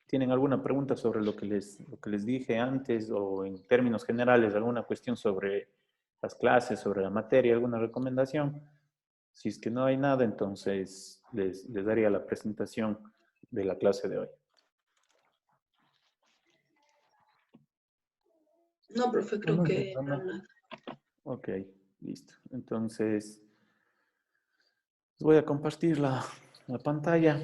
¿Tienen alguna pregunta sobre lo que les dije antes o en términos generales, alguna cuestión sobre las clases, sobre la materia, alguna recomendación? Si es que no hay nada, entonces les daría la presentación de la clase de hoy. No, profe, creo que no, nada. Ok, listo. Entonces, voy a compartir la pantalla.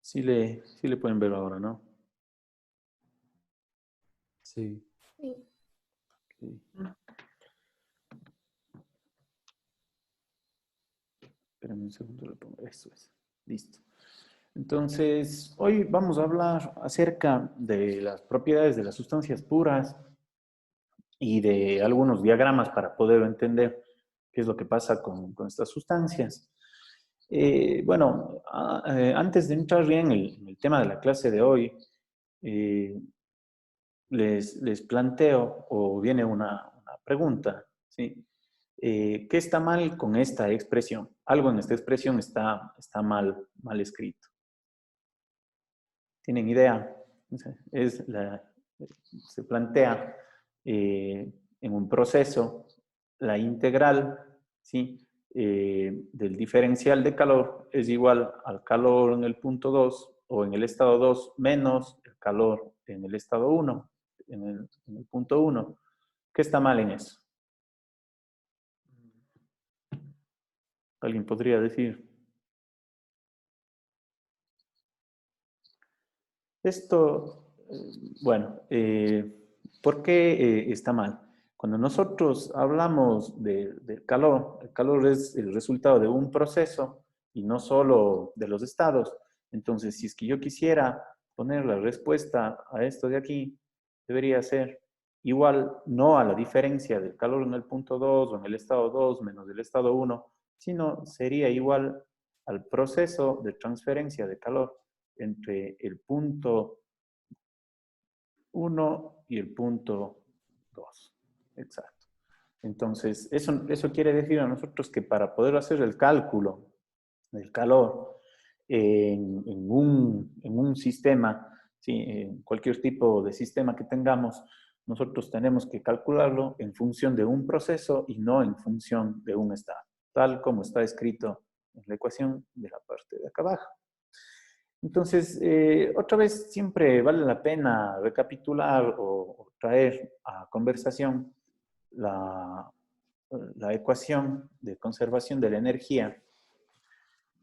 Sí le pueden ver ahora, ¿no? Sí. Okay. Espérenme un segundo, le pongo. Eso es. Listo. Entonces, hoy vamos a hablar acerca de las propiedades de las sustancias puras y de algunos diagramas para poder entender qué es lo que pasa con estas sustancias. Bueno, antes de entrar bien en el tema de la clase de hoy, les planteo, o viene una pregunta, ¿sí? ¿Qué está mal con esta expresión? Algo en esta expresión está mal escrito. ¿Tienen idea? Se plantea en un proceso la integral, ¿sí? Del diferencial de calor es igual al calor en el punto 2 o en el estado 2 menos el calor en el estado 1, en el punto 1. ¿Qué está mal en eso? ¿Alguien podría decir? Esto, bueno, ¿por qué está mal? Cuando nosotros hablamos del calor, el calor es el resultado de un proceso y no solo de los estados. Entonces, si es que yo quisiera poner la respuesta a esto de aquí, debería ser igual no a la diferencia del calor en el punto 2 o en el estado 2 menos el estado 1, sino sería igual al proceso de transferencia de calor entre el punto 1 y el punto 2. Exacto. Entonces, eso quiere decir a nosotros que para poder hacer el cálculo del calor en un sistema, ¿sí? En cualquier tipo de sistema que tengamos, nosotros tenemos que calcularlo en función de un proceso y no en función de un estado, tal como está escrito en la ecuación de la parte de acá abajo. Entonces, otra vez, siempre vale la pena recapitular o traer a conversación la ecuación de conservación de la energía,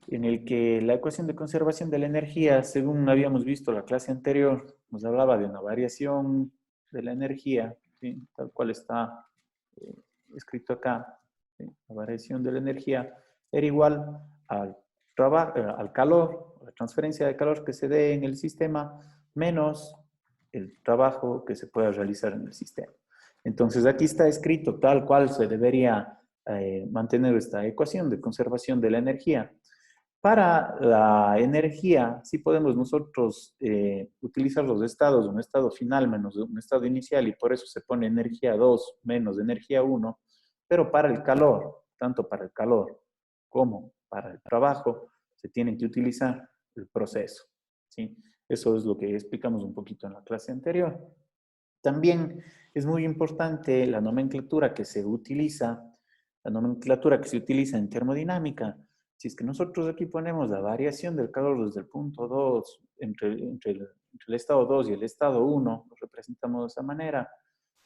en el que la ecuación de conservación de la energía, según habíamos visto la clase anterior, nos hablaba de una variación de la energía, ¿sí? Tal cual está escrito acá, ¿sí? La variación de la energía era igual al calor, la transferencia de calor que se dé en el sistema, menos el trabajo que se pueda realizar en el sistema. Entonces, aquí está escrito tal cual se debería mantener esta ecuación de conservación de la energía. Para la energía, sí podemos nosotros utilizar los estados, un estado final menos un estado inicial, y por eso se pone energía 2 menos energía 1, pero para el calor, tanto para el calor como para el trabajo, se tiene que utilizar el proceso, ¿sí? Eso es lo que explicamos un poquito en la clase anterior. También es muy importante la nomenclatura que se utiliza, en termodinámica. Si es que nosotros aquí ponemos la variación del calor desde el punto 2, entre el estado 2 y el estado 1, lo representamos de esa manera.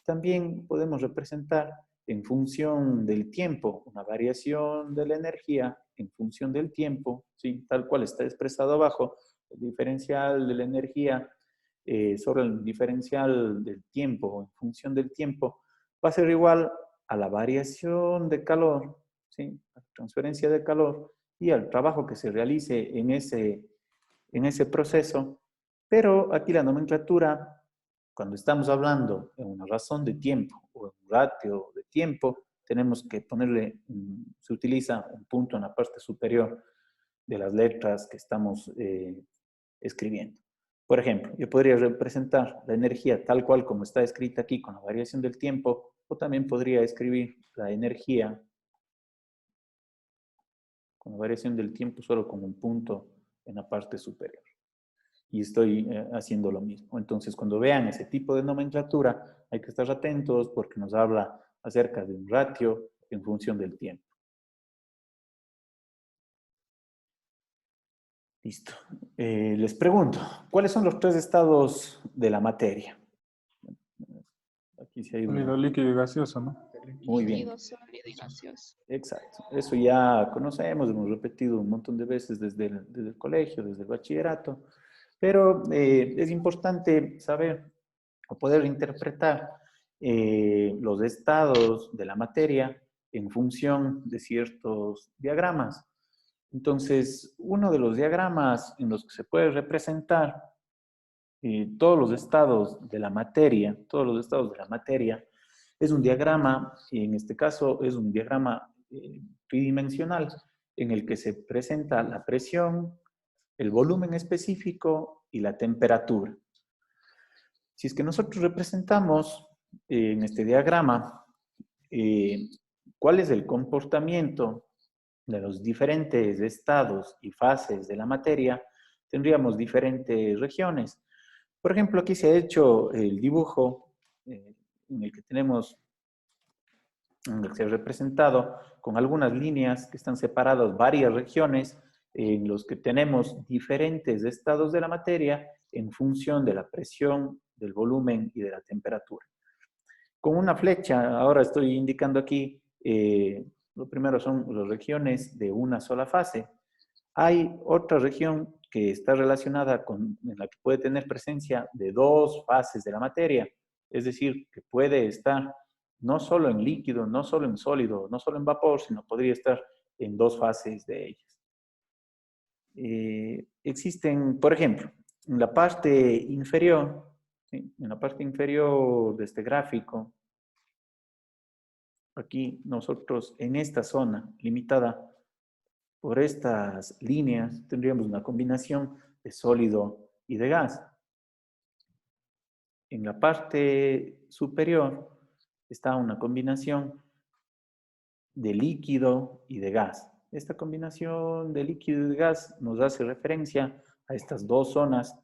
También podemos representar en función del tiempo, una variación de la energía en función del tiempo, ¿sí? Tal cual está expresado abajo, el diferencial de la energía sobre el diferencial del tiempo, en función del tiempo, va a ser igual a la variación de calor, ¿sí? La transferencia de calor y al trabajo que se realice en ese proceso. Pero aquí la nomenclatura, cuando estamos hablando en una razón de tiempo o en un ratio de tiempo, tenemos que ponerle, se utiliza un punto en la parte superior de las letras que estamos escribiendo. Por ejemplo, yo podría representar la energía tal cual como está escrita aquí con la variación del tiempo, o también podría escribir la energía con la variación del tiempo solo con un punto en la parte superior. Y estoy haciendo lo mismo. Entonces, cuando vean ese tipo de nomenclatura, hay que estar atentos porque nos habla acerca de un ratio en función del tiempo. Listo. Les pregunto, ¿cuáles son los 3 estados de la materia? Aquí se ha ido Sólido, líquido y gaseoso, ¿no? muy bien. Líquido, sólido y gaseoso. Exacto. Eso ya conocemos, hemos repetido un montón de veces desde el colegio, desde el bachillerato, pero es importante saber o poder interpretar los estados de la materia en función de ciertos diagramas. Entonces, uno de los diagramas en los que se puede representar todos los estados de la materia, es un diagrama, y en este caso es un diagrama tridimensional, en el que se presenta la presión, el volumen específico y la temperatura. Si es que nosotros representamos en este diagrama cuál es el comportamiento de los diferentes estados y fases de la materia, tendríamos diferentes regiones. Por ejemplo, aquí se ha hecho el dibujo en el que tenemos, en el que se ha representado con algunas líneas que están separadas varias regiones en los que tenemos diferentes estados de la materia en función de la presión, del volumen y de la temperatura. Con una flecha, ahora estoy indicando aquí, lo primero son las regiones de una sola fase. Hay otra región que está relacionada en la que puede tener presencia de 2 fases de la materia, es decir, que puede estar no solo en líquido, no solo en sólido, no solo en vapor, sino podría estar en 2 fases de ellas. Existen, por ejemplo, en la parte inferior, ¿sí? En la parte inferior de este gráfico, aquí nosotros en esta zona limitada por estas líneas tendríamos una combinación de sólido y de gas. En la parte superior está una combinación de líquido y de gas. Esta combinación de líquido y de gas nos hace referencia a estas 2 zonas.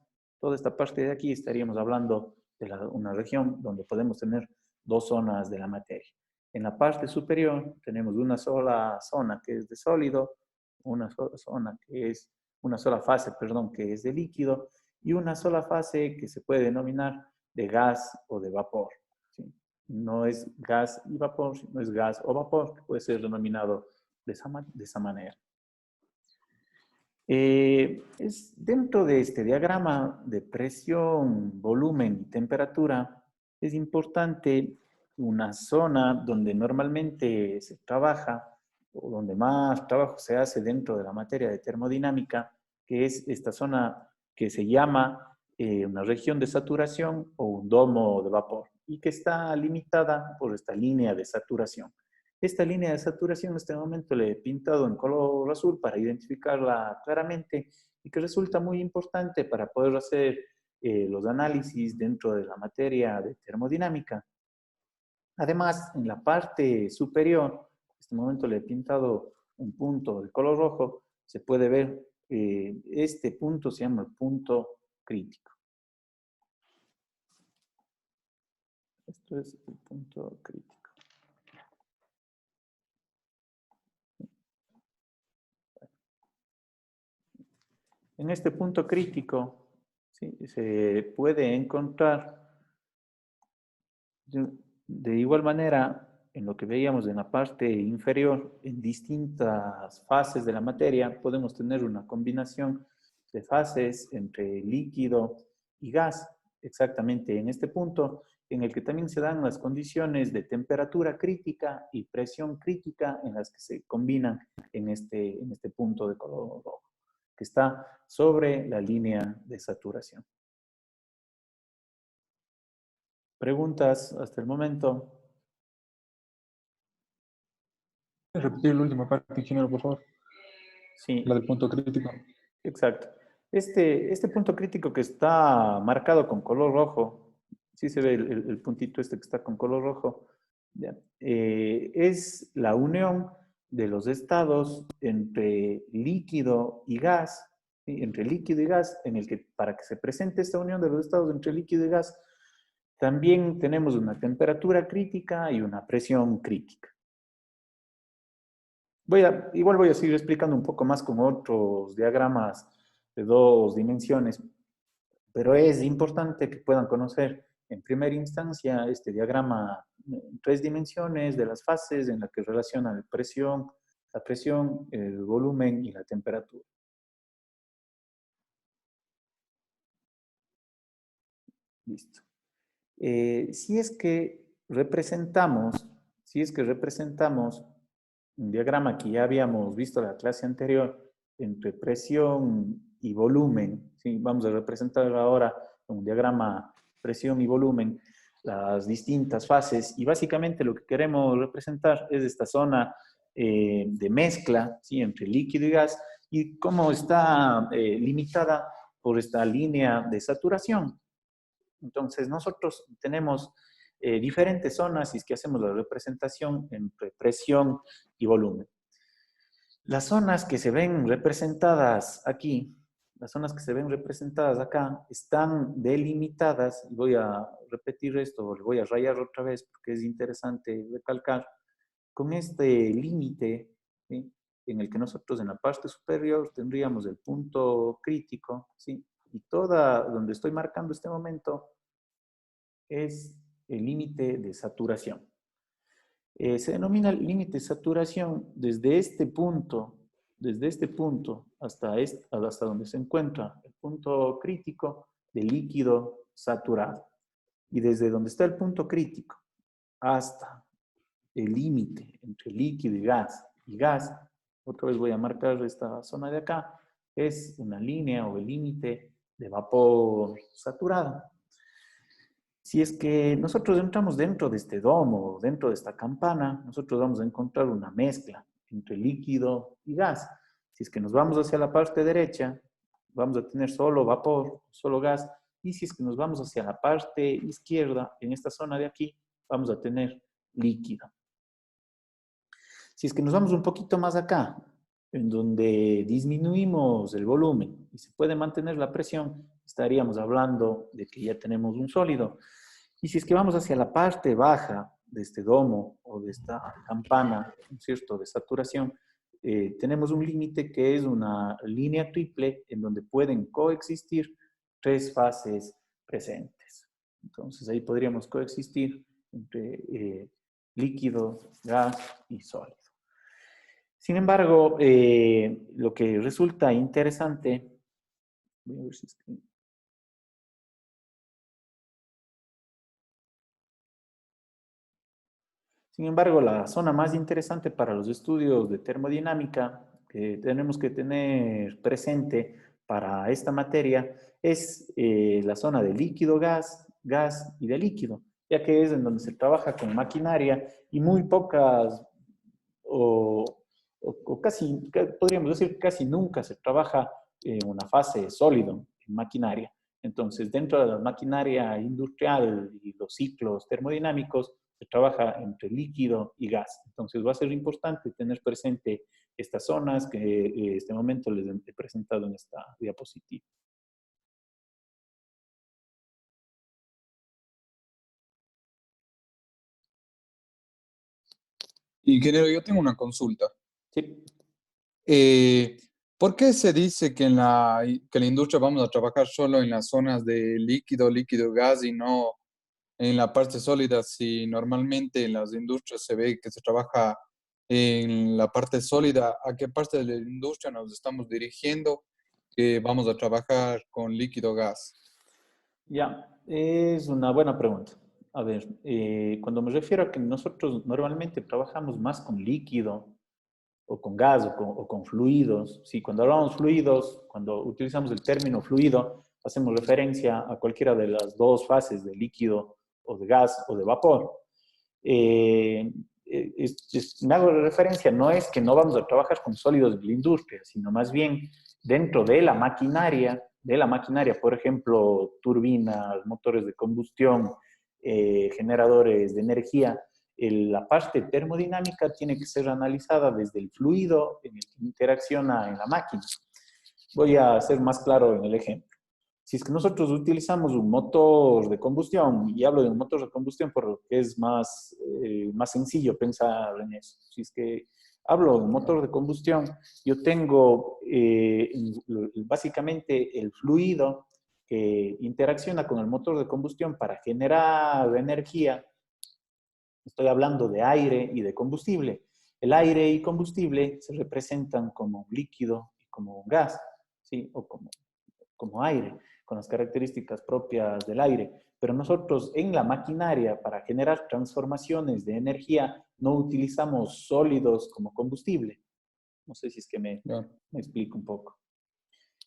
Toda esta parte de aquí estaríamos hablando de una región donde podemos tener 2 zonas de la materia. En la parte superior tenemos una sola zona que es de sólido, una sola fase, perdón, que es de líquido, y una sola fase que se puede denominar de gas o de vapor. ¿Sí? No es gas y vapor, sino es gas o vapor, que puede ser denominado de esa manera. Es dentro de este diagrama de presión, volumen y temperatura, es importante una zona donde normalmente se trabaja o donde más trabajo se hace dentro de la materia de termodinámica, que es esta zona que se llama una región de saturación o un domo de vapor y que está limitada por esta línea de saturación. Esta línea de saturación en este momento le he pintado en color azul para identificarla claramente y que resulta muy importante para poder hacer los análisis dentro de la materia de termodinámica. Además, en la parte superior, en este momento le he pintado un punto de color rojo, se puede ver, este punto se llama el punto crítico. Esto es el punto crítico. En este punto crítico, ¿sí?, se puede encontrar de igual manera en lo que veíamos en la parte inferior, en distintas fases de la materia, podemos tener una combinación de fases entre líquido y gas, exactamente en este punto, en el que también se dan las condiciones de temperatura crítica y presión crítica en las que se combinan en este punto de color rojo, que está sobre la línea de saturación. ¿Preguntas hasta el momento? Repetir la última parte, ingeniero, por favor. Sí. La del punto crítico. Exacto. Este punto crítico que está marcado con color rojo, sí se ve el puntito este que está con color rojo, ¿ya? Es la unión de los estados entre líquido y gas, ¿sí? Entre líquido y gas, en el que para que se presente esta unión de los estados entre líquido y gas, también tenemos una temperatura crítica y una presión crítica. Igual voy a seguir explicando un poco más con otros diagramas de 2 dimensiones, pero es importante que puedan conocer en primera instancia este diagrama en 3 dimensiones de las fases en la que relaciona la presión, el volumen y la temperatura. Listo. Si es que representamos un diagrama que ya habíamos visto en la clase anterior entre presión y volumen, ¿sí? Vamos a representar ahora un diagrama presión y volumen, las distintas fases, y básicamente lo que queremos representar es esta zona de mezcla, ¿sí? Entre líquido y gas, y cómo está limitada por esta línea de saturación. Entonces, nosotros tenemos diferentes zonas y es que hacemos la representación entre presión y volumen. Las zonas que se ven representadas aquí, las zonas que se ven representadas acá, están delimitadas, y voy a repetir esto, lo voy a rayar otra vez porque es interesante recalcar, con este límite, ¿sí? En el que nosotros en la parte superior tendríamos el punto crítico, ¿sí? Y toda, donde estoy marcando este momento, es el límite de saturación. Se denomina límite de saturación desde este punto hasta donde se encuentra el punto crítico del líquido saturado. Y desde donde está el punto crítico hasta el límite entre líquido y gas, otra vez voy a marcar esta zona de acá, es una línea o el límite de vapor saturado. Si es que nosotros entramos dentro de este domo, dentro de esta campana, nosotros vamos a encontrar una mezcla entre líquido y gas. Si es que nos vamos hacia la parte derecha, vamos a tener solo vapor, solo gas. Y si es que nos vamos hacia la parte izquierda, en esta zona de aquí, vamos a tener líquido. Si es que nos vamos un poquito más acá, en donde disminuimos el volumen y se puede mantener la presión, estaríamos hablando de que ya tenemos un sólido. Y si es que vamos hacia la parte baja de este domo o de esta campana, ¿no es cierto?, de saturación, tenemos un límite que es una línea triple en donde pueden coexistir 3 fases presentes. Entonces ahí podríamos coexistir entre líquido, gas y sólido. Sin embargo, lo que resulta interesante, voy a ver si es que... Sin embargo, la zona más interesante para los estudios de termodinámica que tenemos que tener presente para esta materia es la zona de líquido, gas y de líquido, ya que es en donde se trabaja con maquinaria y muy pocas o casi, podríamos decir casi nunca se trabaja en una fase sólido en maquinaria. Entonces, dentro de la maquinaria industrial y los ciclos termodinámicos, se trabaja entre líquido y gas. Entonces, va a ser importante tener presente estas zonas que en este momento les he presentado en esta diapositiva. Ingeniero, yo tengo una consulta. Sí. ¿Por qué se dice que en la industria vamos a trabajar solo en las zonas de líquido, gas y no en la parte sólida? Si normalmente en las industrias se ve que se trabaja en la parte sólida, ¿a qué parte de la industria nos estamos dirigiendo que vamos a trabajar con líquido, gas? Ya, es una buena pregunta. A ver, cuando me refiero a que nosotros normalmente trabajamos más con líquido o con gas o con fluidos, sí, cuando hablamos fluidos, cuando utilizamos el término fluido, hacemos referencia a cualquiera de las 2 fases de líquido o de gas o de vapor. Me hago referencia, no es que no vamos a trabajar con sólidos de la industria, sino más bien dentro de la maquinaria, por ejemplo, turbinas, motores de combustión, generadores de energía, la parte termodinámica tiene que ser analizada desde el fluido en el que interacciona en la máquina. Voy a ser más claro en el ejemplo. Si es que nosotros utilizamos un motor de combustión, y hablo de un motor de combustión porque es más sencillo pensar en eso. Si es que hablo de un motor de combustión, yo tengo básicamente el fluido que interacciona con el motor de combustión para generar energía. Estoy hablando de aire y de combustible. El aire y combustible se representan como un líquido y como un gas, ¿sí? O como aire, con las características propias del aire. Pero nosotros en la maquinaria, para generar transformaciones de energía, no utilizamos sólidos como combustible. No sé si es que me explico un poco.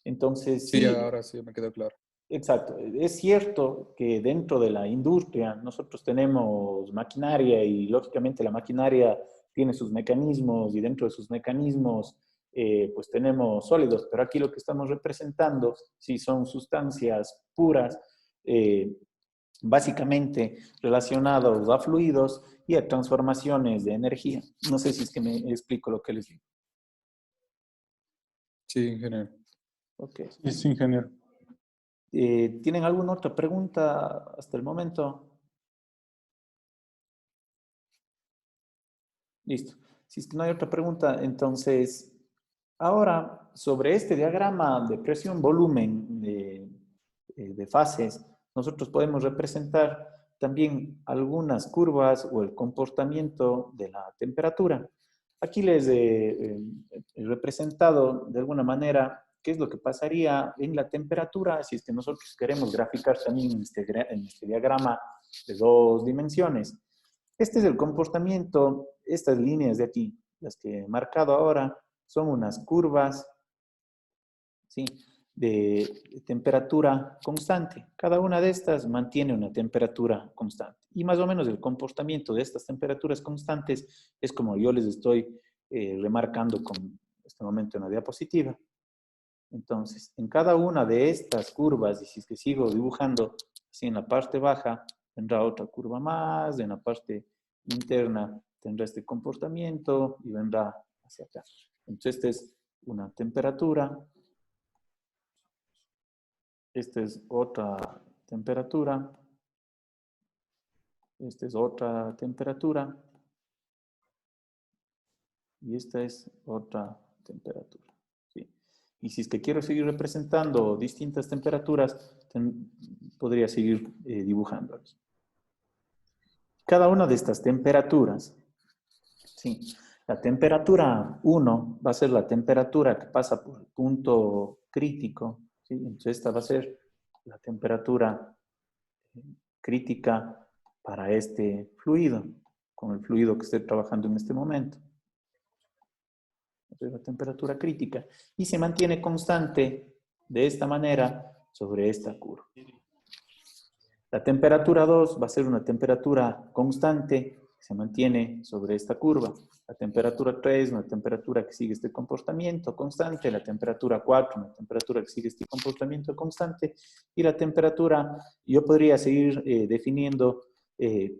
Entonces, Sí, sí, ahora sí me quedó claro. exacto. Es cierto que dentro de la industria nosotros tenemos maquinaria y lógicamente la maquinaria tiene sus mecanismos y dentro de sus mecanismos pues tenemos sólidos, pero aquí lo que estamos representando sí son sustancias puras, básicamente relacionados a fluidos y a transformaciones de energía. No sé si es que me explico lo que les digo. Sí, ingeniero. Ok. Sí, ingeniero. ¿Tienen alguna otra pregunta hasta el momento? Listo. Si es que no hay otra pregunta, entonces, ahora, sobre este diagrama de presión-volumen de fases, nosotros podemos representar también algunas curvas o el comportamiento de la temperatura. Aquí les he representado de alguna manera qué es lo que pasaría en la temperatura si es que nosotros queremos graficar también en este diagrama de 2 dimensiones. Este es el comportamiento, estas líneas de aquí, las que he marcado ahora, son unas curvas, ¿sí?, de temperatura constante. Cada una de estas mantiene una temperatura constante. Y más o menos el comportamiento de estas temperaturas constantes es como yo les estoy remarcando con este momento en la diapositiva. Entonces, en cada una de estas curvas, y si es que sigo dibujando así en la parte baja, vendrá otra curva más, en la parte interna tendrá este comportamiento y vendrá hacia acá. Entonces, esta es una temperatura, esta es otra temperatura, esta es otra temperatura y esta es otra temperatura. ¿Sí? Y si es que quiero seguir representando distintas temperaturas, podría seguir dibujando aquí. Cada una de estas temperaturas, ¿sí?, la temperatura 1 va a ser la temperatura que pasa por el punto crítico, ¿sí? Entonces esta va a ser la temperatura crítica para este fluido, con el fluido que estoy trabajando en este momento. Esta es la temperatura crítica y se mantiene constante de esta manera sobre esta curva. La temperatura 2 va a ser una temperatura constante que se mantiene sobre esta curva. La temperatura 3, una temperatura que sigue este comportamiento constante. La temperatura 4, una temperatura que sigue este comportamiento constante. Y la temperatura, yo podría seguir definiendo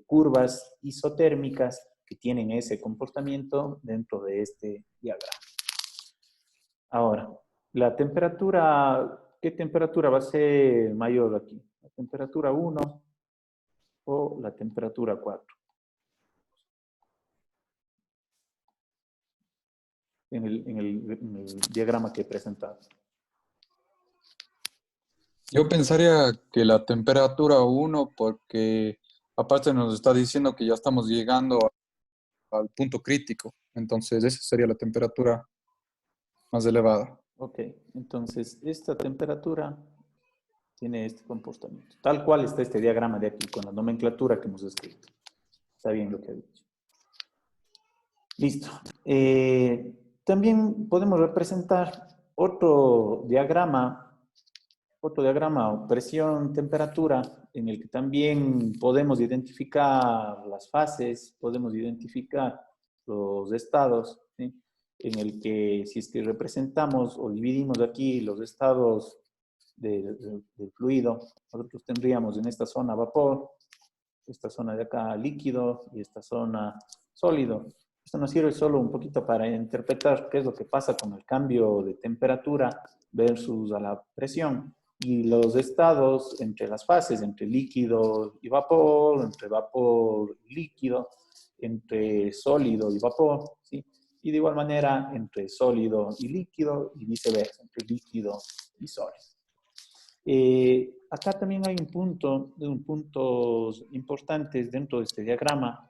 curvas isotérmicas que tienen ese comportamiento dentro de este diagrama. Ahora, la temperatura, ¿qué temperatura va a ser mayor aquí? ¿La temperatura 1 o la temperatura 4? En el diagrama que he presentado. Yo pensaría que la temperatura 1, porque aparte nos está diciendo que ya estamos llegando al punto crítico. Entonces, esa sería la temperatura más elevada. Ok, entonces esta temperatura tiene este comportamiento. Tal cual está este diagrama de aquí, con la nomenclatura que hemos escrito. Está bien lo que ha dicho. Listo. También podemos representar otro diagrama o presión-temperatura, en el que también podemos identificar las fases, podemos identificar los estados, ¿sí?, en el que si es que representamos o dividimos aquí los estados del fluido, nosotros tendríamos en esta zona vapor, esta zona de acá líquido y esta zona sólido. Esto nos sirve solo un poquito para interpretar qué es lo que pasa con el cambio de temperatura versus a la presión y los estados entre las fases, entre líquido y vapor, entre vapor y líquido, entre sólido y vapor, ¿sí? Y de igual manera entre sólido y líquido y viceversa, entre líquido y sólido. Acá también hay puntos importantes dentro de este diagrama.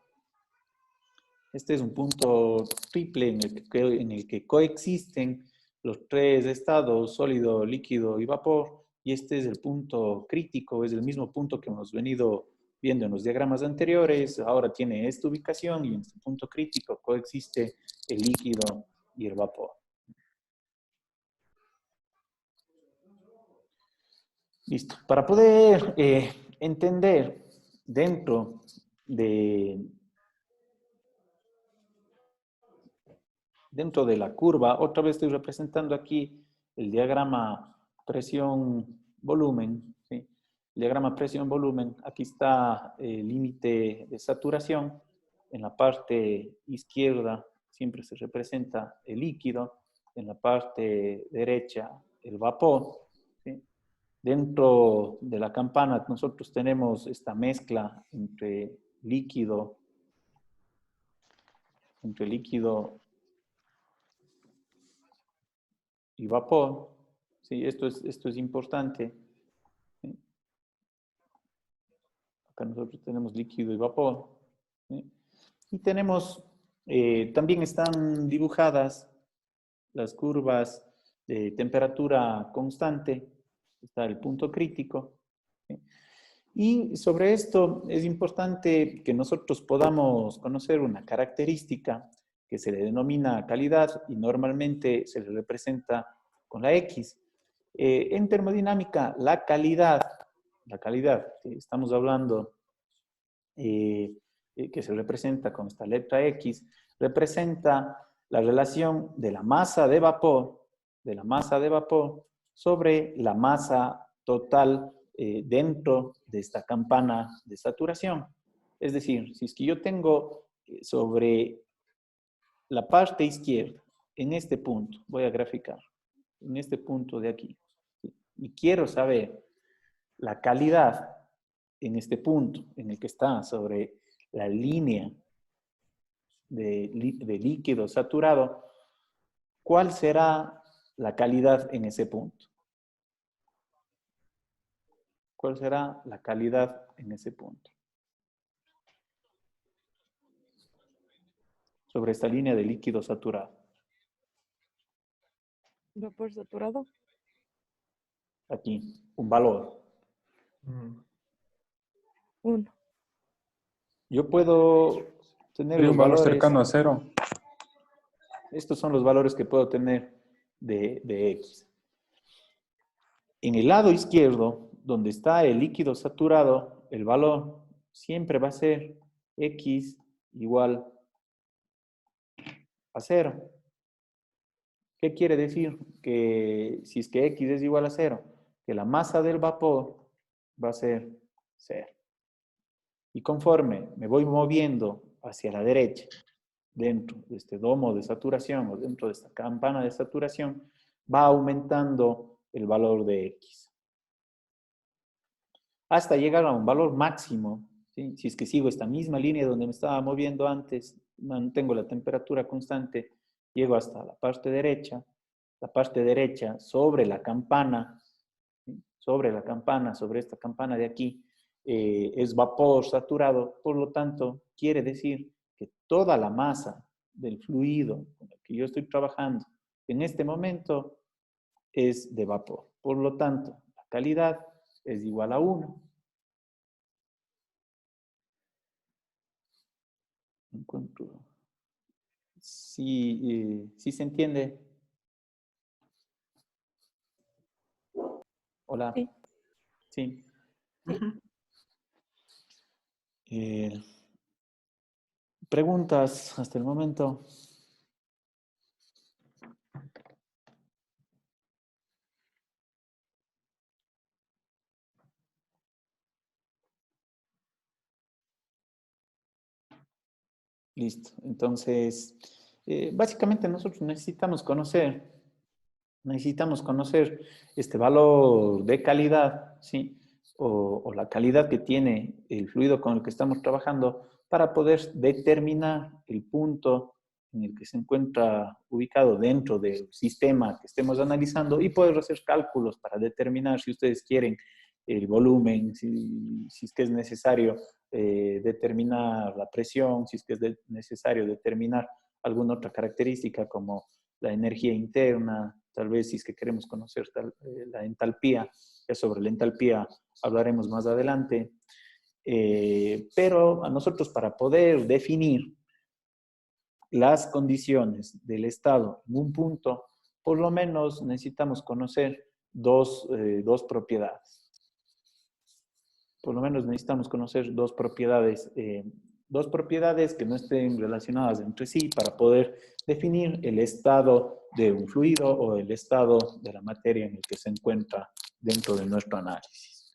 Este es un punto triple en el que coexisten los tres estados, sólido, líquido y vapor. Y este es el punto crítico, es el mismo punto que hemos venido viendo en los diagramas anteriores. Ahora tiene esta ubicación y en este punto crítico coexiste el líquido y el vapor. Listo. Para poder entender dentro de la curva, otra vez estoy representando aquí el diagrama presión-volumen, ¿sí? El diagrama presión-volumen, aquí está el límite de saturación. En la parte izquierda siempre se representa el líquido, en la parte derecha el vapor, ¿sí? Dentro de la campana nosotros tenemos esta mezcla entre líquido y vapor. Sí, esto es importante. ¿Sí? Acá nosotros tenemos líquido y vapor. ¿Sí? Y tenemos, también están dibujadas las curvas de temperatura constante. Está el punto crítico. ¿Sí? Y sobre esto es importante que nosotros podamos conocer una característica que se le denomina calidad y normalmente se le representa con la X. En termodinámica, la calidad, que estamos hablando, que se representa con esta letra X, representa la relación de la masa de vapor, sobre la masa total dentro de esta campana de saturación. Es decir, si es que yo tengo sobre la parte izquierda, en este punto, voy a graficar, en este punto de aquí, ¿sí? Y quiero saber la calidad en este punto, en el que está sobre la línea de líquido saturado, ¿cuál será la calidad en ese punto? ¿Cuál será la calidad en ese punto? Sobre esta línea de líquido saturado. Vapor saturado. Aquí, un valor. 1. Yo puedo tener Sería los un valor valores. cercano a 0. Estos son los valores que puedo tener de X. En el lado izquierdo, donde está el líquido saturado, el valor siempre va a ser X igual a 0. ¿Qué quiere decir? Que si es que X es igual a 0, que la masa del vapor va a ser 0. Y conforme me voy moviendo hacia la derecha, dentro de este domo de saturación o dentro de esta campana de saturación, va aumentando el valor de X. Hasta llegar a un valor máximo, ¿sí? Si es que sigo esta misma línea donde me estaba moviendo antes, mantengo la temperatura constante, llego hasta la parte derecha sobre la campana, ¿sí? Sobre esta campana de aquí, es vapor saturado, por lo tanto, quiere decir que toda la masa del fluido con el que yo estoy trabajando en este momento es de vapor. Por lo tanto, la calidad es igual a 1. Encuentro. Sí, sí se entiende. Hola. Sí. Sí. ¿Preguntas hasta el momento? Listo. Entonces, básicamente nosotros necesitamos conocer este valor de calidad, ¿sí? O la calidad que tiene el fluido con el que estamos trabajando para poder determinar el punto en el que se encuentra ubicado dentro del sistema que estemos analizando y poder hacer cálculos para determinar si ustedes quieren el volumen, si es que es necesario determinar la presión, si es que es necesario determinar alguna otra característica como la energía interna, tal vez si es que queremos conocer la entalpía, que sobre la entalpía hablaremos más adelante, pero a nosotros para poder definir las condiciones del estado en un punto, por lo menos necesitamos conocer dos propiedades. Por lo menos necesitamos conocer dos propiedades que no estén relacionadas entre sí para poder definir el estado de un fluido o el estado de la materia en el que se encuentra dentro de nuestro análisis.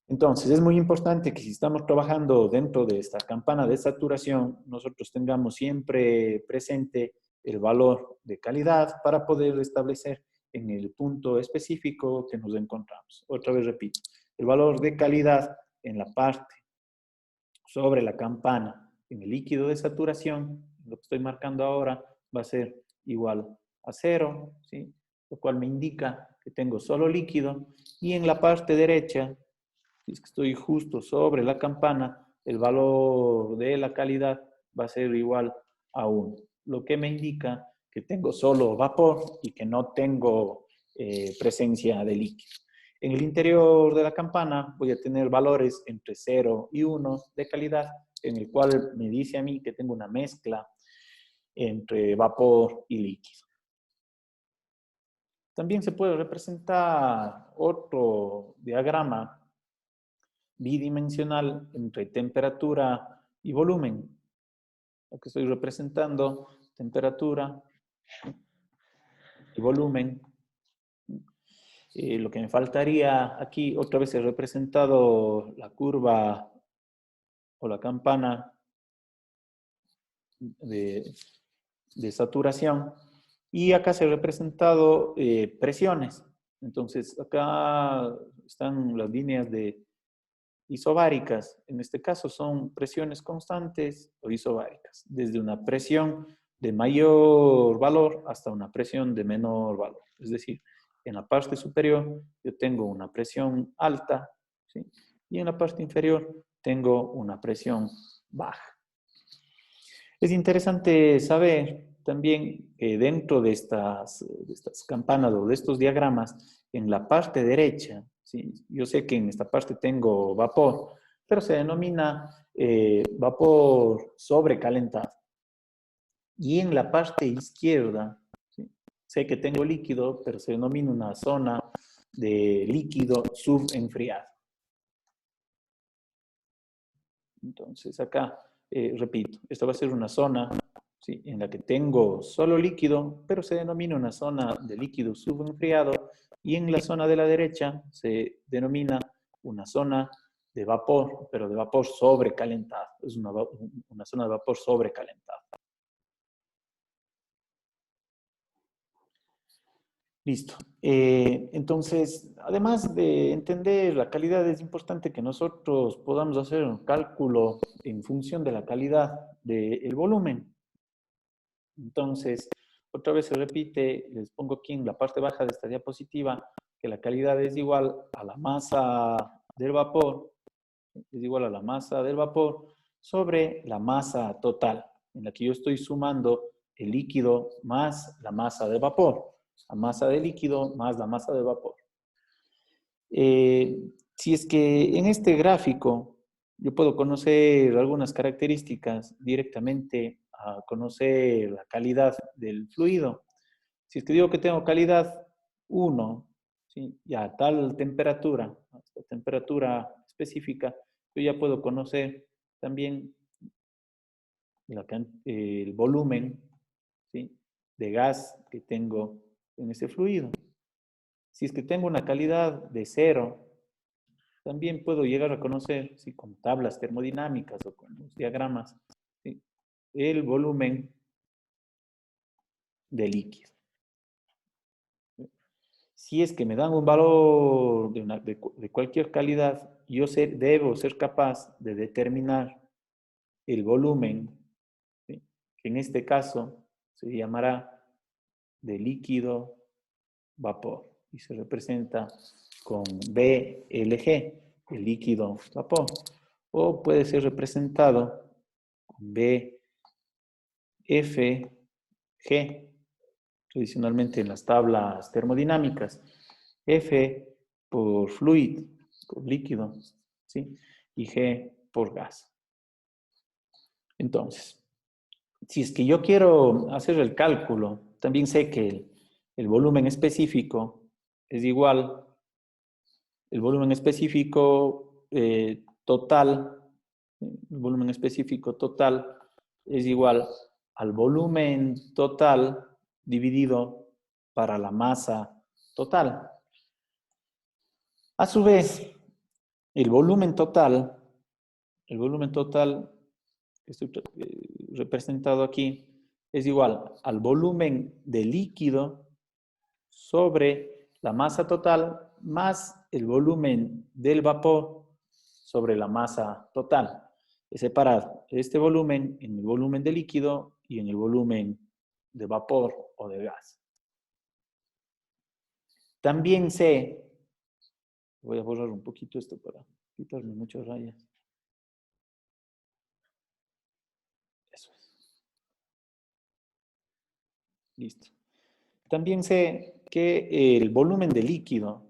Entonces, es muy importante que si estamos trabajando dentro de esta campana de saturación, nosotros tengamos siempre presente el valor de calidad para poder establecer en el punto específico que nos encontramos. Otra vez repito, el valor de calidad en la parte sobre la campana, en el líquido de saturación, lo que estoy marcando ahora, va a ser igual a 0, ¿sí? Lo cual me indica que tengo solo líquido. Y en la parte derecha, si es que estoy justo sobre la campana, el valor de la calidad va a ser igual a 1, lo que me indica que tengo solo vapor y que no tengo presencia de líquido. En el interior de la campana voy a tener valores entre 0 y 1 de calidad, en el cual me dice a mí que tengo una mezcla entre vapor y líquido. También se puede representar otro diagrama bidimensional entre temperatura y volumen. Lo que estoy representando, temperatura y volumen. Lo que me faltaría aquí, otra vez he representado la curva o la campana de saturación y acá se ha representado presiones. Entonces, acá están las líneas de isobáricas. En este caso son presiones constantes o isobáricas, desde una presión de mayor valor hasta una presión de menor valor. Es decir, en la parte superior yo tengo una presión alta, ¿sí? Y en la parte inferior tengo una presión baja. Es interesante saber también que dentro de estas campanas o de estos diagramas, en la parte derecha, ¿sí? Yo sé que en esta parte tengo vapor, pero se denomina vapor sobrecalentado. Y en la parte izquierda, ¿sí? Sé que tengo líquido, pero se denomina una zona de líquido subenfriado. Entonces acá, repito, esta va a ser una zona, ¿sí?, en la que tengo solo líquido, pero se denomina una zona de líquido subenfriado, y en la zona de la derecha se denomina una zona de vapor, pero de vapor sobrecalentado. Es una zona de vapor sobrecalentado. Listo. Entonces, además de entender la calidad, es importante que nosotros podamos hacer un cálculo en función de la calidad del volumen. Entonces, otra vez se repite, les pongo aquí en la parte baja de esta diapositiva, que la calidad es igual a la masa del vapor, es igual a la masa del vapor sobre la masa total, en la que yo estoy sumando el líquido más la masa de vapor. La masa de líquido más la masa de vapor. Si es que en este gráfico yo puedo conocer algunas características directamente a conocer la calidad del fluido. Si es que digo que tengo calidad 1, ¿sí?, ya a tal temperatura, esta temperatura específica, yo ya puedo conocer también el volumen, ¿sí?, de gas que tengo en ese fluido. Si es que tengo una calidad de 0, también puedo llegar a conocer, ¿sí?, con tablas termodinámicas o con los diagramas, ¿sí?, el volumen de líquido. Si es que me dan un valor de cualquier calidad, yo debo ser capaz de determinar el volumen, ¿sí? Que en este caso se llamará de líquido vapor y se representa con BLG, el líquido vapor, o puede ser representado con BFG, tradicionalmente en las tablas termodinámicas, F por fluid, por líquido, ¿sí? Y G por gas. Entonces, si es que yo quiero hacer el cálculo, también sé que el volumen específico es igual, el volumen específico total, el volumen específico total es igual al volumen total dividido para la masa total. A su vez, el volumen total que estoy representado aquí, es igual al volumen de líquido sobre la masa total más el volumen del vapor sobre la masa total. He separado este volumen en el volumen de líquido y en el volumen de vapor o de gas. También sé, voy a borrar un poquito esto para quitarme muchas rayas. Eso es. Listo. También sé que el volumen de líquido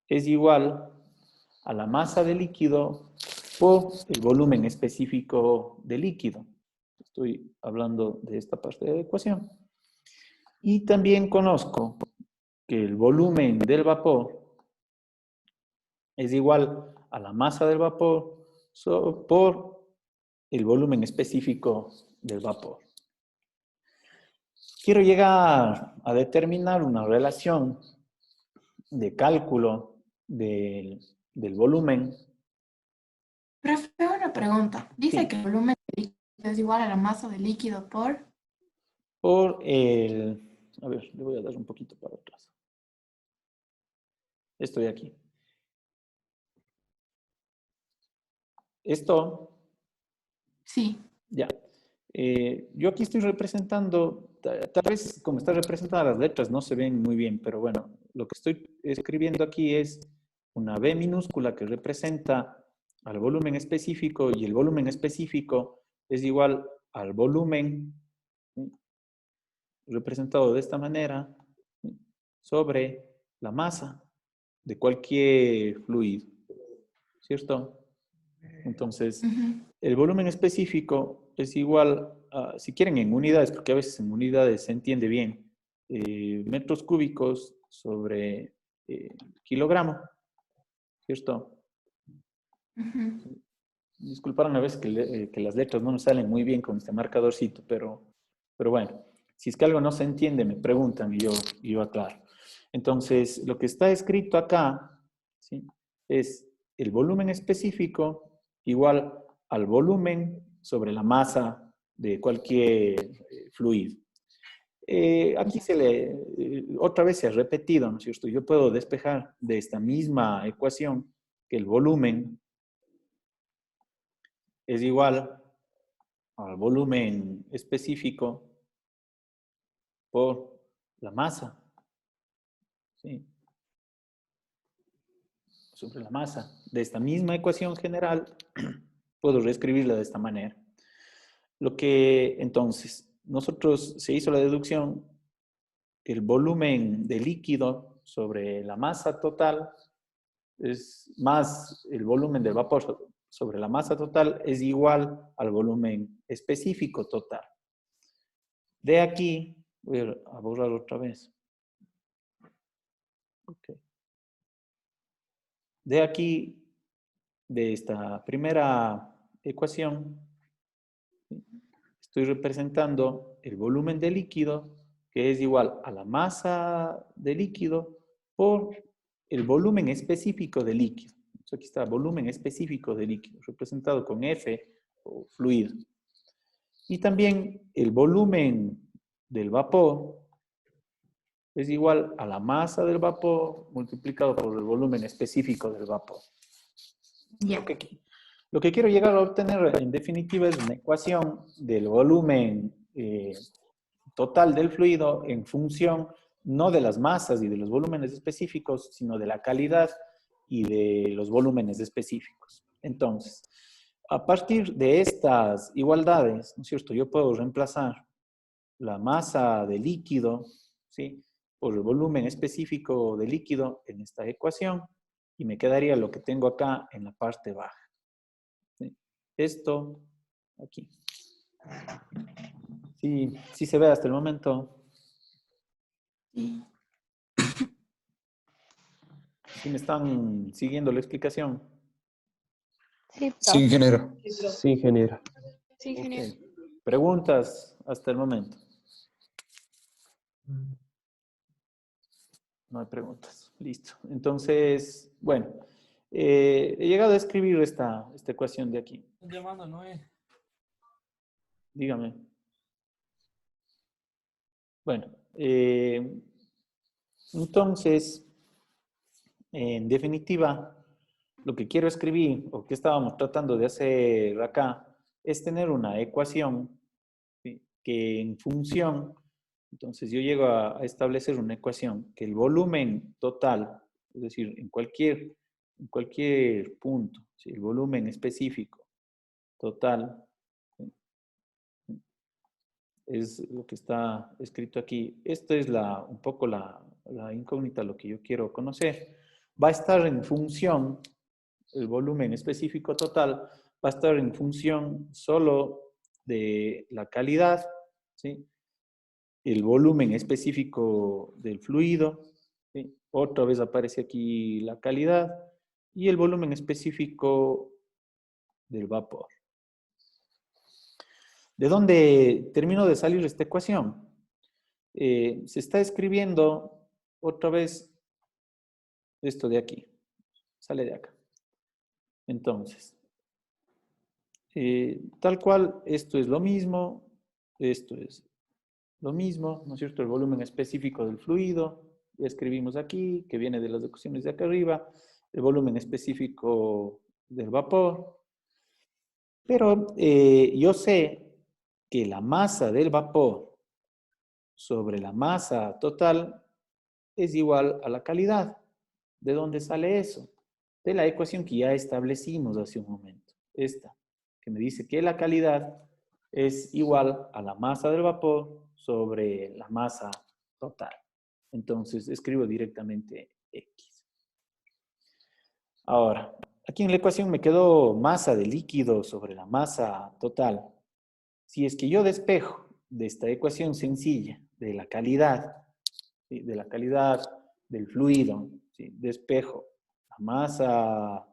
es igual a la masa de líquido por el volumen específico de líquido. Estoy hablando de esta parte de la ecuación. Y también conozco que el volumen del vapor es igual a la masa del vapor por el volumen específico del vapor. Quiero llegar a determinar una relación de cálculo del volumen. Profe, una pregunta. Dice Sí. que el volumen de líquido es igual a la masa de líquido por... Por el... A ver, le voy a dar un poquito para atrás. Estoy aquí. Esto, Sí. ya. Yo aquí estoy representando, tal vez como están representadas las letras no se ven muy bien, pero bueno, lo que estoy escribiendo aquí es una B minúscula que representa al volumen específico y el volumen específico es igual al volumen, ¿sí? Representado de esta manera, ¿sí? Sobre la masa de cualquier fluido, ¿cierto? Entonces, el volumen específico es igual, si quieren en unidades, porque a veces en unidades se entiende bien, metros cúbicos sobre kilogramo, ¿cierto? Disculparon a veces que las letras no nos salen muy bien con este marcadorcito, pero bueno, si es que algo no se entiende, me preguntan y yo aclaro. Entonces, lo que está escrito acá, ¿sí? Es el volumen específico igual al volumen sobre la masa de cualquier fluido. Aquí otra vez se ha repetido, ¿no es cierto? Yo puedo despejar de esta misma ecuación que el volumen es igual al volumen específico por la masa, ¿sí? Sobre la masa. De esta misma ecuación general, puedo reescribirla de esta manera. Lo que entonces, se hizo la deducción que el volumen de líquido sobre la masa total es más el volumen del vapor sobre la masa total es igual al volumen específico total. De aquí, voy a borrar otra vez. Okay. De aquí, de esta primera ecuación, estoy representando el volumen de líquido, que es igual a la masa de líquido por el volumen específico de líquido. aquí está, volumen específico de líquido, representado con F o fluido. Y también el volumen del vapor es igual a la masa del vapor multiplicado por el volumen específico del vapor. Ya. Lo que quiero llegar a obtener en definitiva es una ecuación del volumen total del fluido en función no de las masas y de los volúmenes específicos, sino de la calidad y de los volúmenes específicos. Entonces, a partir de estas igualdades, ¿no es cierto? Yo puedo reemplazar la masa de líquido, ¿sí?, por el volumen específico de líquido en esta ecuación y me quedaría lo que tengo acá en la parte baja. ¿Sí? Esto aquí. Sí, sí se ve hasta el momento. Sí. ¿Sí me están siguiendo la explicación? Sí, Sí, ingeniero. Sí, ingeniero. Sí, ingeniero. Ok. ¿Preguntas hasta el momento? No hay preguntas. Listo. Entonces, bueno, he llegado a escribir esta ecuación de aquí. Llamando, no es. Dígame. Bueno, entonces, en definitiva, lo que quiero escribir, o que estábamos tratando de hacer acá, es tener una ecuación, ¿sí?, que en función, entonces yo llego a establecer una ecuación que el volumen total, es decir, en cualquier punto, ¿sí?, el volumen específico total, ¿sí?, es lo que está escrito aquí. Esto es un poco la incógnita, lo que yo quiero conocer. Va a estar en función, el volumen específico total va a estar en función solo de la calidad, ¿sí?, el volumen específico del fluido, ¿sí?, otra vez aparece aquí la calidad, y el volumen específico del vapor. ¿De dónde terminó de salir esta ecuación? Se está escribiendo otra vez esto de aquí, sale de acá. Entonces, tal cual, esto es lo mismo, esto es lo mismo, ¿no es cierto? El volumen específico del fluido, ya escribimos aquí, que viene de las ecuaciones de acá arriba, el volumen específico del vapor, pero yo sé que la masa del vapor sobre la masa total es igual a la calidad. ¿De dónde sale eso? De la ecuación que ya establecimos hace un momento, esta, que me dice que la calidad es igual a la masa del vapor sobre la masa total. Entonces, escribo directamente X. Ahora, aquí en la ecuación me quedó masa de líquido sobre la masa total. Si es que yo despejo de esta ecuación sencilla de la calidad, ¿sí?, de la calidad del fluido, ¿sí?, despejo la masa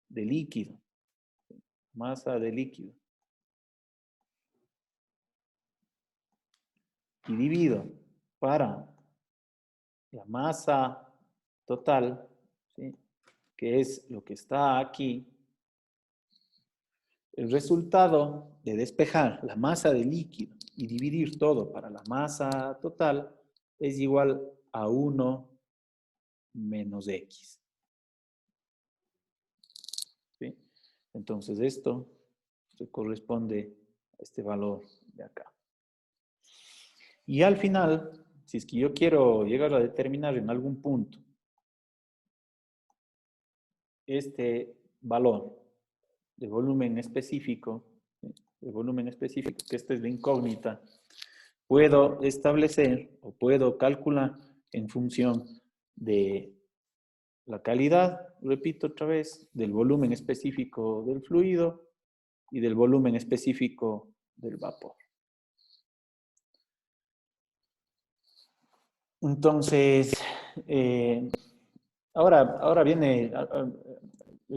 de líquido, y divido para la masa total, ¿sí?, que es lo que está aquí, el resultado de despejar la masa de líquido y dividir todo para la masa total es igual a 1 menos X. ¿Sí? Entonces esto se corresponde a este valor de acá. Y al final, si es que yo quiero llegar a determinar en algún punto este valor de volumen específico, ¿sí?, de volumen específico, que esta es la incógnita, puedo establecer o puedo calcular en función de la calidad, repito otra vez, del volumen específico del fluido y del volumen específico del vapor. Entonces, ahora viene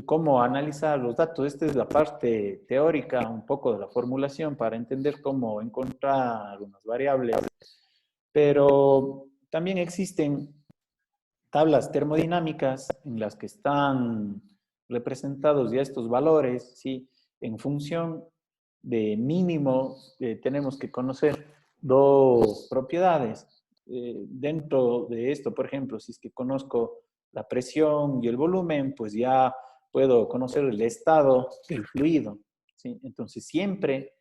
cómo analizar los datos. Esta es la parte teórica, un poco de la formulación para entender cómo encontrar unas variables. Pero también existen tablas termodinámicas en las que están representados ya estos valores, ¿sí? En función de mínimo, tenemos que conocer dos propiedades. Dentro de esto, por ejemplo, si es que conozco la presión y el volumen, pues ya puedo conocer el estado del fluido, ¿sí? Entonces, siempre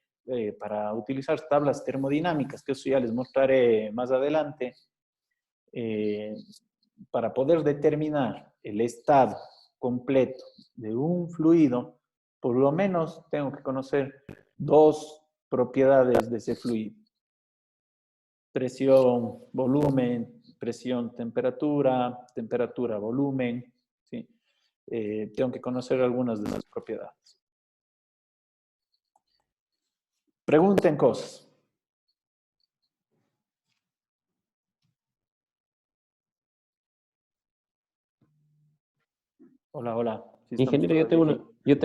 para utilizar tablas termodinámicas, que eso ya les mostraré más adelante, para poder determinar el estado completo de un fluido, por lo menos tengo que conocer dos propiedades de ese fluido. Presión, volumen, presión, temperatura, temperatura, volumen, ¿sí? Tengo que conocer algunas de las propiedades. Pregunten cosas. Hola, hola. Sí, estamos Ingeniero, todavía aquí. yo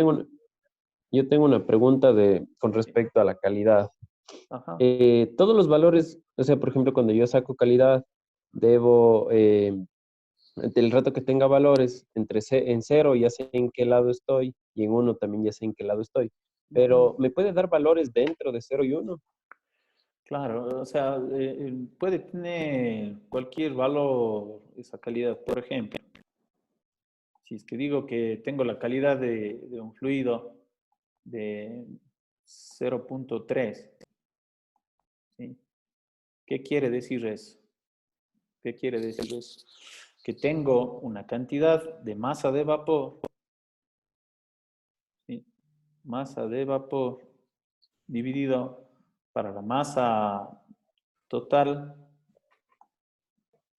tengo una pregunta con respecto a la calidad. Ajá. Todos los valores, o sea, por ejemplo, cuando yo saco calidad, debo, del rato que tenga valores, en 0 ya sé en qué lado estoy, y en 1 también ya sé en qué lado estoy. Pero, ¿me puede dar valores dentro de 0 y 1? Claro, o sea, puede tener cualquier valor esa calidad. Por ejemplo, si es que digo que tengo la calidad de un fluido de 0.3, ¿sí? ¿Qué quiere decir eso? ¿Qué quiere decir eso? Que tengo una cantidad de masa de vapor, ¿sí? Masa de vapor dividido para la masa total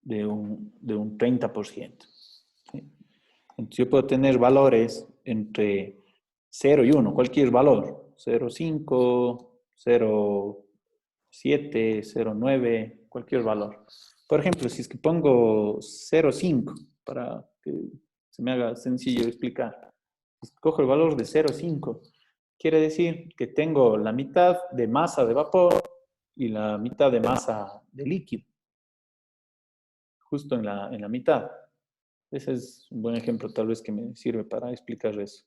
de un 30%. ¿Sí? Entonces yo puedo tener valores entre 0 y 1, cualquier valor, 0,5, 0,7, 0,9, cualquier valor. Por ejemplo, si es que pongo 0,5, para que se me haga sencillo explicar, si cojo el valor de 0,5, quiere decir que tengo la mitad de masa de vapor y la mitad de masa de líquido, justo en la mitad. Ese es un buen ejemplo tal vez que me sirve para explicar eso.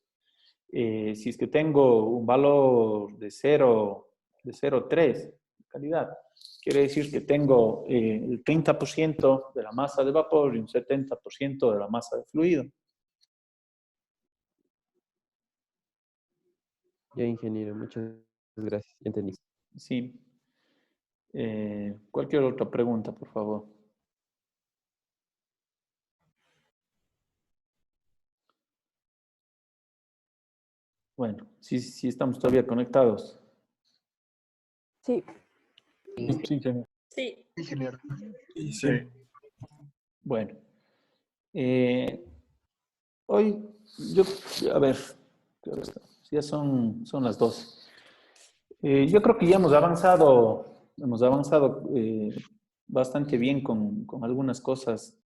Si es que tengo un valor de 0,3 calidad, quiere decir que tengo el 30% de la masa de vapor y un 70% de la masa de fluido. Ya, ingeniero, muchas gracias. Ya entendí. Sí. Cualquier otra pregunta, por favor. Bueno, sí estamos todavía conectados. Sí. Sí, ingeniero. Sí. Ingeniero. Sí. Bueno, hoy yo, a ver, ya son las 12. Yo creo que ya hemos avanzado bastante bien con algunas cosas